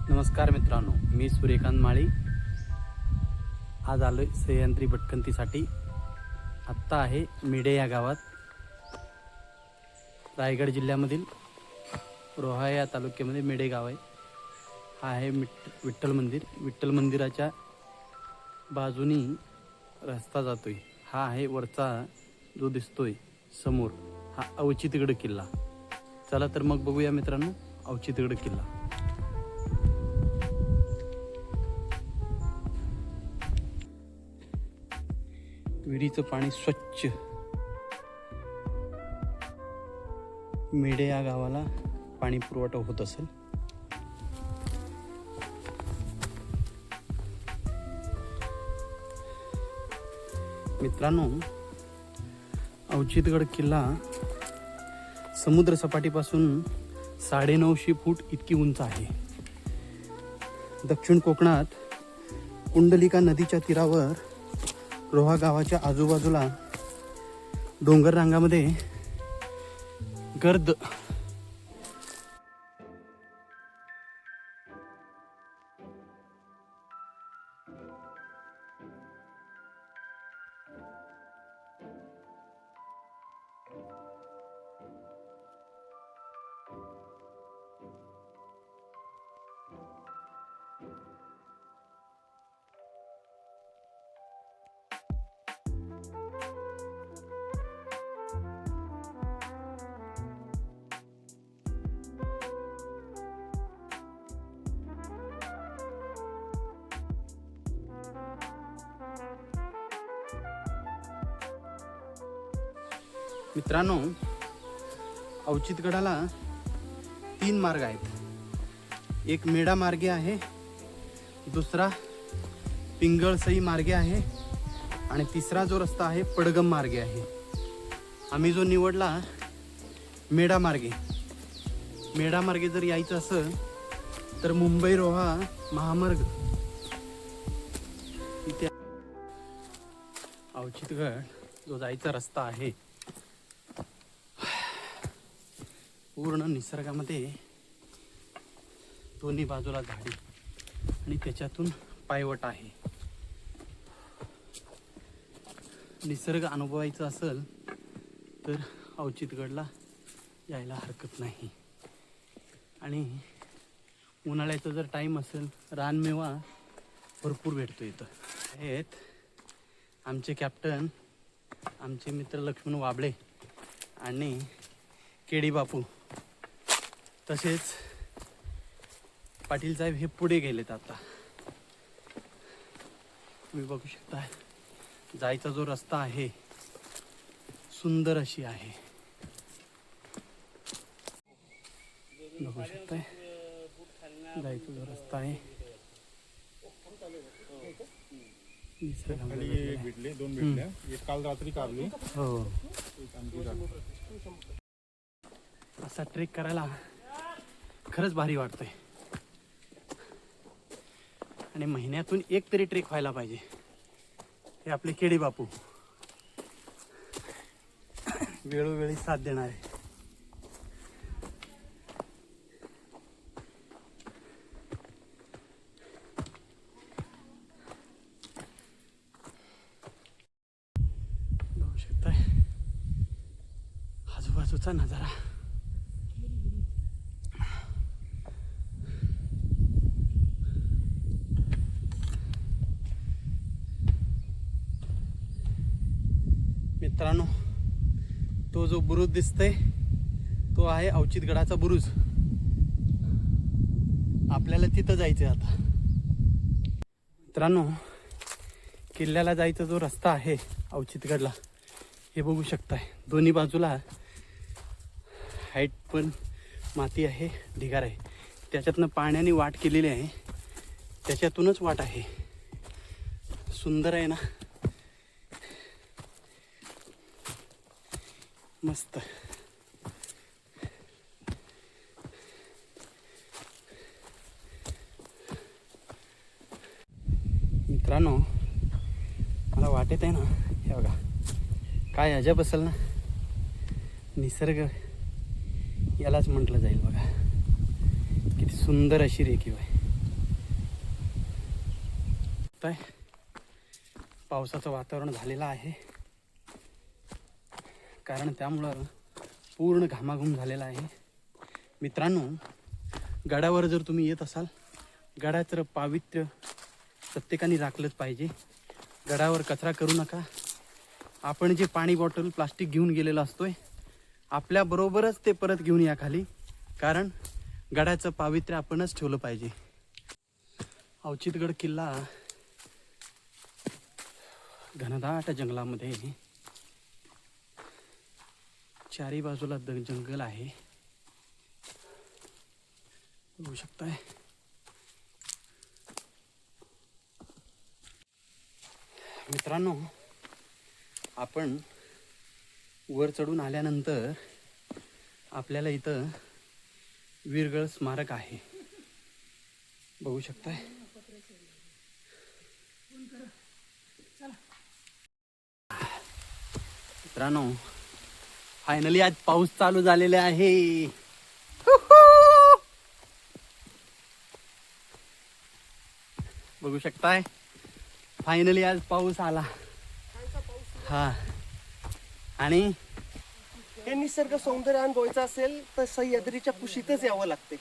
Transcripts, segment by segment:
नमस्कार मित्रांनो, मी सूर्यकांत माळी. आज आलो आहे सह्याद्री भटकंतीसाठी. आत्ता आहे मेढे या गावात, रायगड जिल्ह्यामधील रोहा या तालुक्यामध्ये मेढे गाव आहे. हा आहे विठ्ठल मंदिर. विठ्ठल मंदिराच्या बाजूनी रस्ता जातोय. हा आहे वरचा जो दिसतोय समोर, हा अवचितगड किल्ला. चला तर मग बघूया मित्रांनो अवचितगड किल्ला. विहिरीचं पाणी स्वच्छ. मेढे या गावाला पाणी पुरवठा होत असेल. मित्रांनो, अवचितगड किल्ला समुद्र सपाटीपासून 950 फूट इतकी उंच आहे. दक्षिण कोकणात कुंडलिका नदीच्या तीरावर रोहा गावाच्या आजूबाजूला डोंगर रांगामध्ये गर्द मित्रांनो, अवचितगडाला 3 मार्ग आहेत. एक मेढा मार्गे आहे, दुसरा पिंगळसई मार्गे आहे आणि तिसरा जो रस्ता आहे पडगम मार्गे आहे. आम्ही जो निवडला मेढा मार्गे. मेढा मार्गे जर यायचं असेल तर मुंबई रोहा महामार्ग इथे अवचितगड जो जायचा रस्ता आहे पूर्ण निसर्गामध्ये, दोन्ही बाजूला झाडी आणि त्याच्यातून पायवट आहे. निसर्ग अनुभवायचा असेल तर अवचितगडला यायला हरकत नाही. आणि उन्हाळ्याचा जर टाईम असेल, रानमेवा भरपूर भेटतो इथं. आहेत आमचे कॅप्टन, आमचे मित्र लक्ष्मण वाबळे आणि केडी बापू. तसेच पाटील साहेब हे पुढे गेलेत. आता तुम्ही बघू शकता जायचा जो रस्ता आहे सुंदर अशी आहे. बघू शकताय जायचा जो रस्ता आहे. भेटले 2 भेटल्या. एक काल रात्री काढली. हो, असा ट्रेक करायला खरंच भारी वाटतंय. आणि महिन्यातून एक तरी ट्रेक व्हायला पाहिजे. हे आपले केडी बापू वेळोवेळी साथ देणार आहे. बघू शकताय आजूबाजूचा नजारा. मित्रांनो, तो जो बुरुज दिसतोय तो आहे अवचितगडाचा बुरुज. आपल्याला तिथं जायचंय आता. मित्रांनो, किल्ल्याला जायचा जो रस्ता आहे अवचितगडला, हे बघू शकताय. दोन्ही बाजूला हाईट पण माती आहे, ढिगार आहे. त्याच्यातनं पाण्याने वाट केलेली आहे, त्याच्यातूनच वाट आहे. सुंदर आहे ना, मस्त. मित्रांनो, मला वाटत आहे ना, हे बघा काय अजब असेल ना. निसर्ग यालाच म्हटलं जाईल बघा. किती सुंदर अशी रेखीव आहे. काय पावसाचं वातावरण झालेलं आहे, कारण त्यामुळं पूर्ण घामाघूम झालेला आहे. मित्रांनो, गडावर जर तुम्ही येत असाल, गडाचं पावित्र्य प्रत्येकाने राखलंच पाहिजे. गडावर कचरा करू नका. आपण जे पाणी बॉटल प्लास्टिक घेऊन गेलेलो असतोय, आपल्याबरोबरच ते परत घेऊन या खाली, कारण गडाचं पावित्र्य आपणच ठेवलं पाहिजे. अवचितगड किल्ला घनदाट जंगलामध्ये, चारी बाजूला जंगल आहे, बघू शकताय. मित्रांनो, आपण वर चढून आल्यानंतर आपल्याला इथं वीरगळ स्मारक आहे, बघू शकताय. मित्रांनो, फायनली आज पाऊस चालू झालेला आहे. बघू शकताय, फायनली आज पाऊस आला. हा, आणि हे निसर्ग सौंदर्य अनुभवायचं असेल तर सह्याद्रीच्या कुशीतच यावं लागते.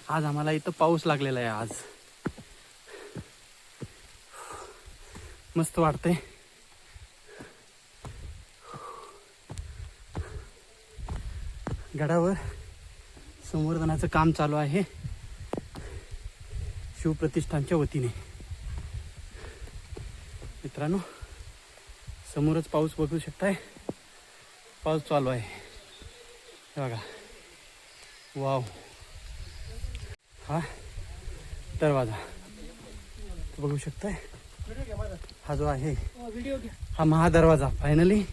आज आम्हाला इथं पाऊस लागलेला आहे. आज मस्त वाटतंय. गडावर संवर्धनाचं काम चालू आहे शिवप्रतिष्ठानच्या वतीने. मित्रांनो, समोरच पाऊस बघू शकताय, पाऊस चालू आहे. हे बघा, वाव. हा दरवाजा बघू शकताय, हा जो आहे हा महादरवाजा. फायनली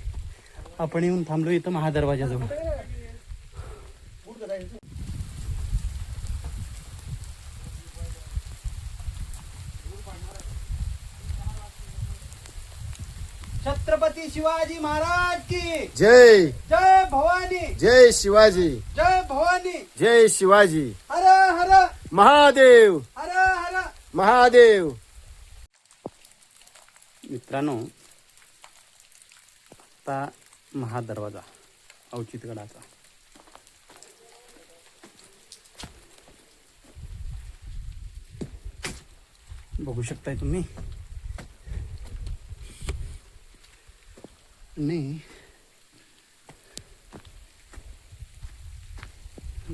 आपण येऊन थांबलो इथं महादरवाजाजवळ. छत्रपती शिवाजी महाराज की जय जय. भवानी जय शिवाजी, जय भवानी. जय शिवाजी. हर हर महादेव, हर हर महादेव. मित्रांनो, आता महादरवाजा अवचितगडाचा. बघू शकताय तुम्ही. आणि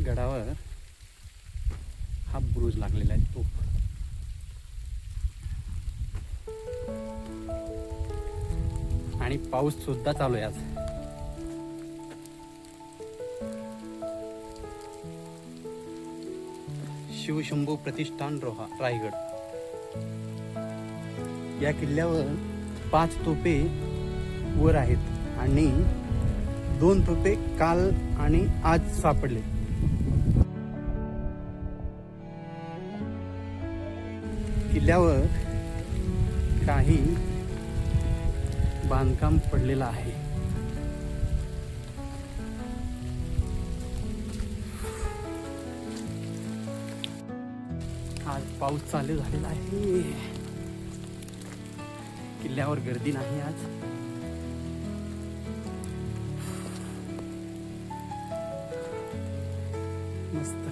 गडावर हा बुरुज लागलेला आहे, तोफ. आणि पाऊस सुद्धा चालू आहे आज. शिवशंभू प्रतिष्ठान रायगड. या किल्ल्यावर 5 तोफे वर आहेत आणि 2 तोफे काल आणि आज सापडले. किल्ल्यावर काही बांधकाम पडलेलं आहे. आज पाऊस चालू झालेला आहे. किल्ल्यावर गर्दी नाही आज. मस्त.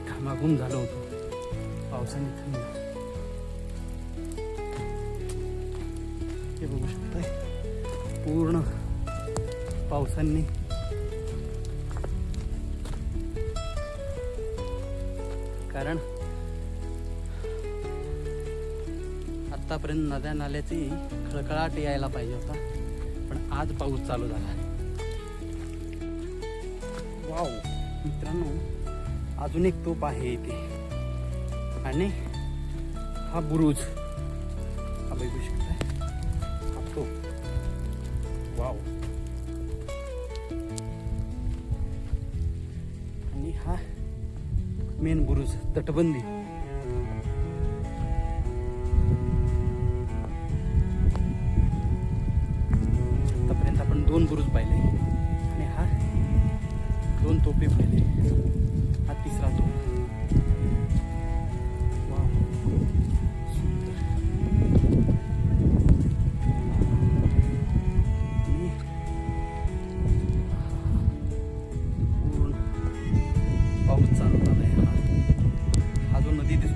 घामाघूम झालो होतो पावसाने. थंड हे बघू शकताय, पूर्ण पावसाने कारण आतापर्यंत नद्या नाल्याची खळखळाट यायला पाहिजे होता, पण आज पाऊस चालू झाला. वाव. मित्रांनो, अजून एक तोफ आहे इथे आणि हा बुरुज हा बघू शकताय, हा तोफ. वाव. आणि हा मेन बुरुज, तटबंदी. आतापर्यंत आपण 2 बुरुज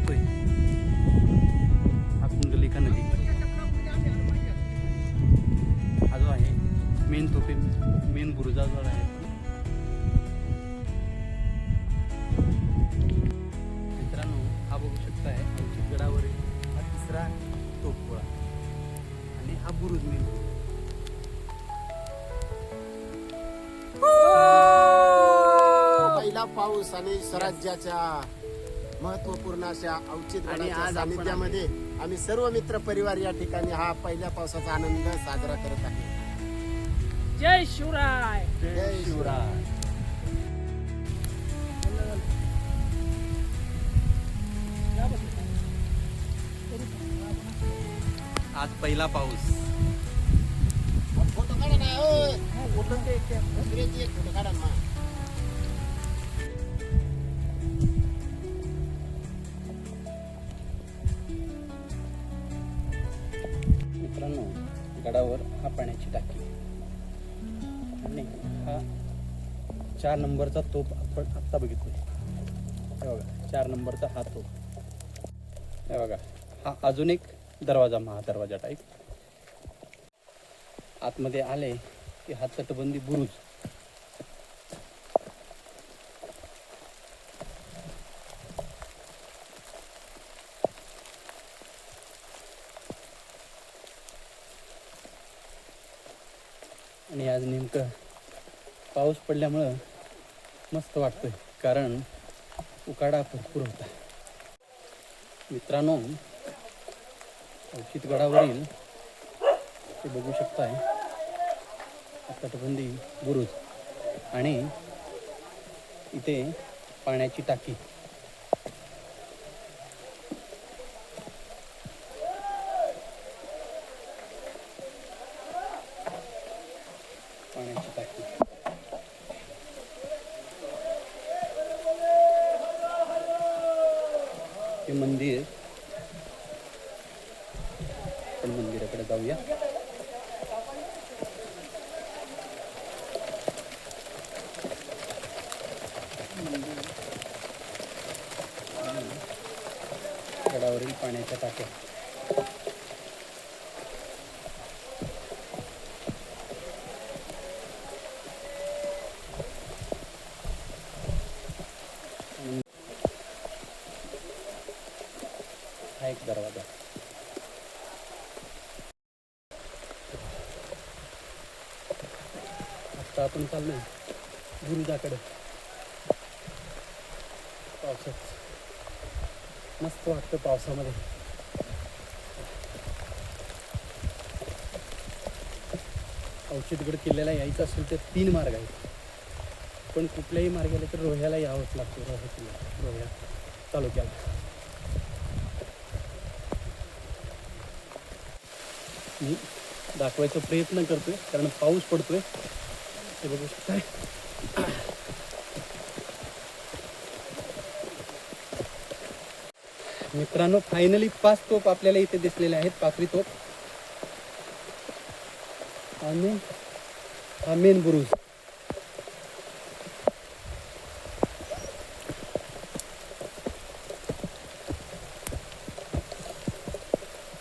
बघतोय हा कुंडलिका नदी, हा जो आहे मेन तोफे मेन बुरुजाजवळ आहे. मित्रांनो हा बघू शकताय अवचित गडावरील हा तिसरा तोफगोळा आणि हा बुरुज मेन. पहिला पाऊस आणि स्वराज्याच्या महत्वपूर्ण अशा अवचित आणि गडाच्या आज आपण सानिध्यामध्ये आम्ही सर्व मित्र परिवार या ठिकाणी हा पहिल्या पावसाचा आनंद साजरा करत आहे. जय शिवराय. जय शिवराय. आज पहिला पाऊस. फोटो काढा ना, ओय. दुसऱ्याची एक फोटो काढा ना. मित्रांनो गडावर हा पाण्याची टाकी आणि हा 4 नंबरचा तोप आपण आत्ता बघितलोय. हे बघा 4 नंबरचा हा तोप. हे बघा हा अजून एक दरवाजा, महादरवाजा टाईप. आतमध्ये आले की हा तटबंदी बुरुज. आणि आज नेमकं पाऊस पडल्यामुळं मस्त वाटतंय, कारण उकाडा भरपूर होता. मित्रांनो अवचित गडावरील ते बघू शकताय तटबंदी बुरुज आणि इथे पाण्याची टाकी. पाण्याची टाकी. हे मंदिर, आपण मंदिराकडे जाऊया. गडावरील पाण्याच्या टाक्या. हा एक दरवाजा. आता आपण चाललोय गुरुजाकडे. पावसात मस्त वाटतं पावसामध्ये. अवचितगड किल्ल्याला यायचं असेल तर 3 मार्ग आहेत, पण कुठल्याही मार्गाला तर रोह्याला यावंच लागतं. रोहा किल्ला, रोह्या तालुक्याला. मी दाखवायचा प्रयत्न करतोय कारण पाऊस पडतोय, ते बघू शकताय. मित्रांनो फायनली 5 तोप आपल्याला इथे दिसलेले आहेत. पाखरी तोप आणि हा मेन बुरुज.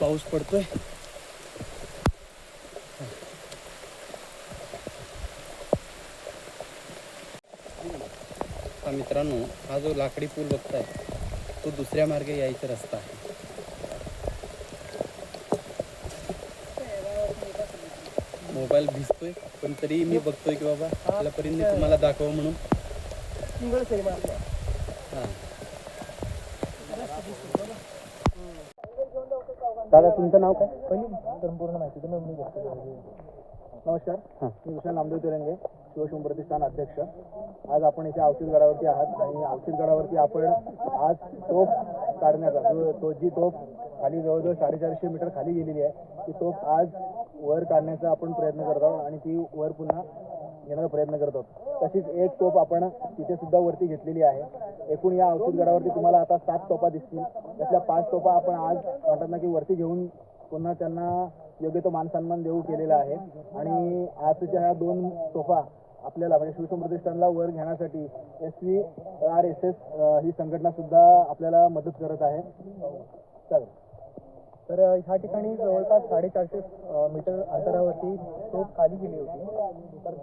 पाऊस पडतोय. हा मित्रांनो हा जो लाकडी पूल बघताय तो दुसऱ्या मार्गे यायचा रस्ता आहे. मोबाईल भिजतोय पण तरी मी बघतोय की बाबा आपल्या परीने तुम्हाला दाखवा म्हणून. हां दादा तुमचं नाव काय? संपूर्ण माहिती तर मी घेतो. नमस्कार, मी विशाल नामदेव तिरंगे, शिवशंभू प्रतिष्ठान अध्यक्ष. आज आपण इथे अवचित गडावरती आहात आणि अवचित गडावरती आपण आज तोफ काढण्याचा जी तोफ खाली जवळजवळ 450 मीटर खाली गेलेली आहे, ती तोफ आज वर काढण्याचा आपण प्रयत्न करत आहोत आणि ती वर पुन्हा घेण्याचा प्रयत्न करत आहोत. तशीच एक तोफ आपण तिथे सुद्धा वरती घेतलेली आहे. एकूण या अवचित गडावरती तुम्हाला आता 7 तोफा दिसतील. त्यातल्या 5 तोफा आपण आज म्हणतात ना की वरती घेऊन पुन्हा त्यांना योग्य तो मान सन्मान देऊ केलेला आहे. आणि आजच्या ह्या 2 तोफा आपल्याला म्हणजे शिवशंभू प्रतिष्ठानला वर घेण्यासाठी SVRSS ही संघटना सुद्धा आपल्याला मदत करत आहे. चालेल. तर ह्या ठिकाणी जवळपास 450 मीटर अंतरावरती तोफ खाली गेली होती. तर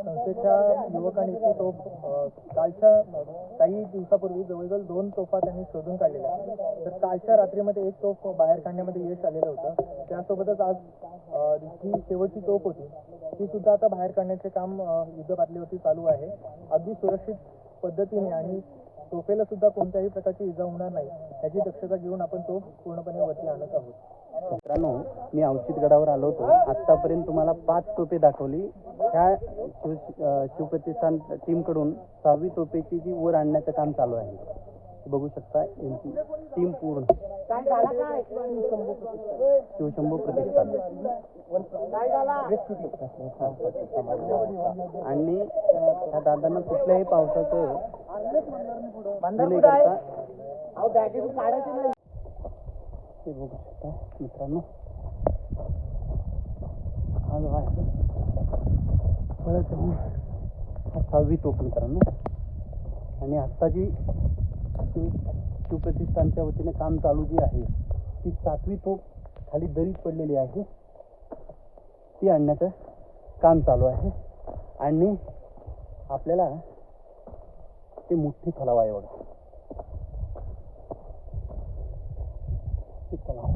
संस्थेच्या युवकांनी ती तोफ कालच्या काही दिवसापूर्वी जवळजवळ 2 तोफा त्यांनी शोधून काढलेल्या. तर कालच्या रात्रीमध्ये एक तोफ बाहेर काढण्यामध्ये यश आलेलं होतं. त्यासोबतच आज जी शेवटची तोफ होती ती सुद्धा आता बाहेर काढण्याचे काम युद्ध पातळीवरती चालू आहे. अगदी सुरक्षित पद्धतीने आणि तोफेला सुद्धा कोणत्याही प्रकारची इजा होणार नाही याची दक्षता घेऊन आपण तो पूर्णपणे वरती आणत आहोत. मित्रांनो, मी अवचित गडावर आलो होतो. आतापर्यंत तुम्हाला 5 तोफे दाखवली. ह्या शिवप्रतिष्ठान टीमकडून 6वी तोफेची जी वर आणण्याचं काम चालू आहे. बघू शकता यांची टीम पूर्ण शिवशंभू प्रतिष्ठान आणि ह्या दादांना कुठल्याही पावसाचं नाही करता ते बघू शकता मित्रांनो. हा जो आहे परत हा 6वी तोफ मित्रांनो. आणि आत्ता जी शिवप्रतिष्ठानच्या वतीने काम चालू जी आहे ती 7वी तोफ खाली दरीत पडलेली आहे. ती आणण्याचं काम चालू आहे. आणि आपल्याला ते मोठी तलाव आहे एवढं. ते तलाव